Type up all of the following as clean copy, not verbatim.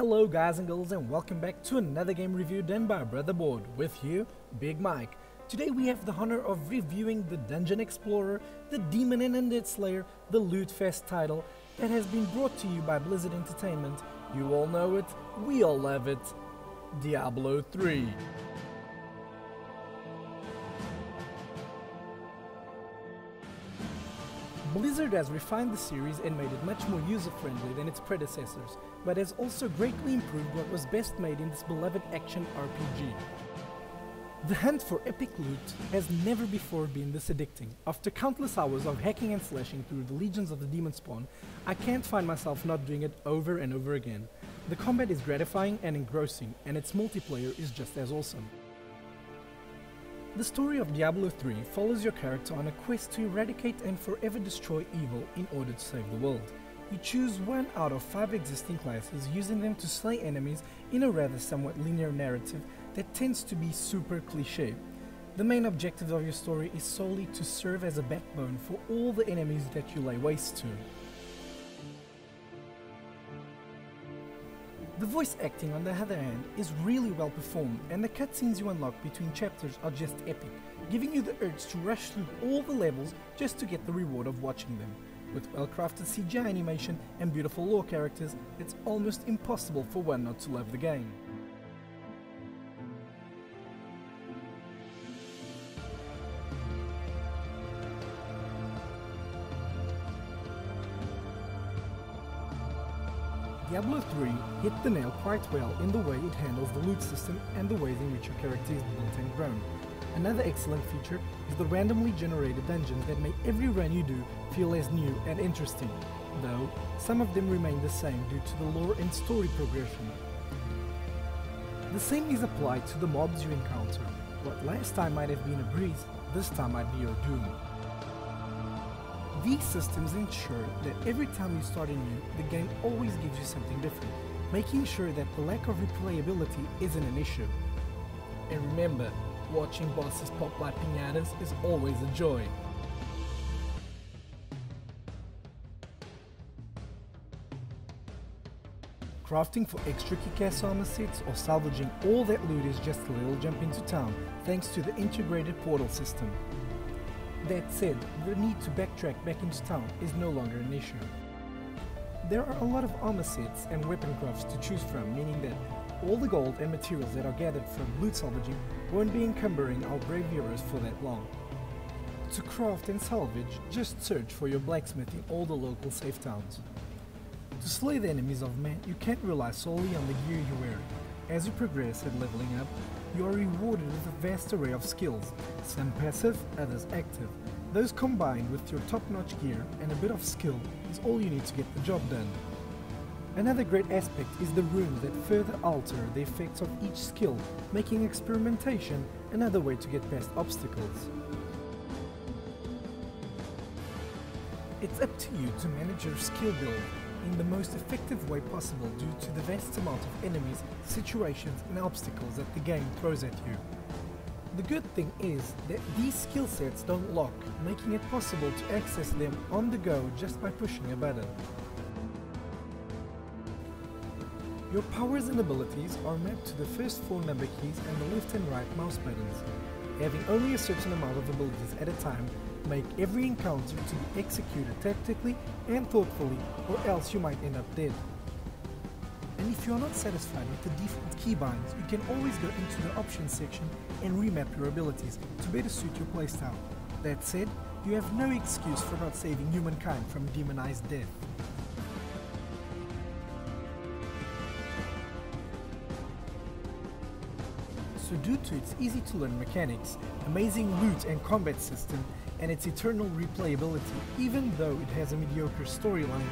Hello guys and girls, and welcome back to another game review done by BrotherBoard. With you, Big Mike. Today we have the honor of reviewing the Dungeon Explorer, the Demon and Undead Slayer, the Loot Fest title that has been brought to you by Blizzard Entertainment. You all know it, we all love it, Diablo 3. Blizzard has refined the series and made it much more user-friendly than its predecessors, but has also greatly improved what was best made in this beloved action RPG. The hunt for epic loot has never before been this addicting. After countless hours of hacking and slashing through the legions of the demon spawn, I can't find myself not doing it over and over again. The combat is gratifying and engrossing, and its multiplayer is just as awesome. The story of Diablo 3 follows your character on a quest to eradicate and forever destroy evil in order to save the world. You choose one out of 5 existing classes, using them to slay enemies in a rather somewhat linear narrative that tends to be super cliché. The main objective of your story is solely to serve as a backbone for all the enemies that you lay waste to. The voice acting, on the other hand, is really well performed, and the cutscenes you unlock between chapters are just epic, giving you the urge to rush through all the levels just to get the reward of watching them. With well-crafted CGI animation and beautiful lore characters, it's almost impossible for one not to love the game. Diablo 3 hit the nail quite well in the way it handles the loot system and the ways in which your character is built and grown. Another excellent feature is the randomly generated dungeons that make every run you do feel as new and interesting, though some of them remain the same due to the lore and story progression. The same is applied to the mobs you encounter. What last time might have been a breeze, this time might be your doom. These systems ensure that every time you start anew, the game always gives you something different, making sure that the lack of replayability isn't an issue. And remember, watching bosses pop like piñatas is always a joy. Crafting for extra kick-ass armor sets or salvaging all that loot is just a little jump into town, thanks to the integrated portal system. That said, the need to backtrack back into town is no longer an issue. There are a lot of armor sets and weapon crafts to choose from, meaning that all the gold and materials that are gathered from loot salvaging won't be encumbering our brave viewers for that long. To craft and salvage, just search for your blacksmith in all the local safe towns. To slay the enemies of man, you can't rely solely on the gear you wear. As you progress at leveling up, you are rewarded with a vast array of skills, some passive, others active. Those combined with your top-notch gear and a bit of skill is all you need to get the job done. Another great aspect is the runes that further alter the effects of each skill, making experimentation another way to get past obstacles. It's up to you to manage your skill build in the most effective way possible due to the vast amount of enemies, situations and obstacles that the game throws at you. The good thing is that these skill sets don't lock, making it possible to access them on the go just by pushing a button. Your powers and abilities are mapped to the first 4 number keys and the left and right mouse buttons. Having only a certain amount of abilities at a time make every encounter to be executed tactically and thoughtfully, or else you might end up dead. And if you are not satisfied with the default keybinds, you can always go into the options section and remap your abilities to better suit your playstyle. That said, you have no excuse for not saving humankind from demonized death. So due to its easy-to-learn mechanics, amazing loot and combat system, and its eternal replayability, even though it has a mediocre storyline,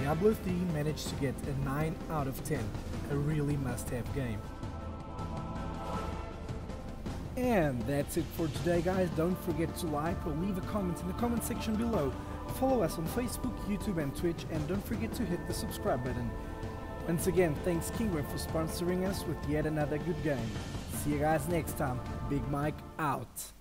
Diablo 3 managed to get a 9 out of 10, a really must-have game. And that's it for today guys. Don't forget to like or leave a comment in the comment section below. Follow us on Facebook, YouTube and Twitch, and don't forget to hit the subscribe button. Once again, thanks Kingware for sponsoring us with yet another good game. See you guys next time. Big Mike out.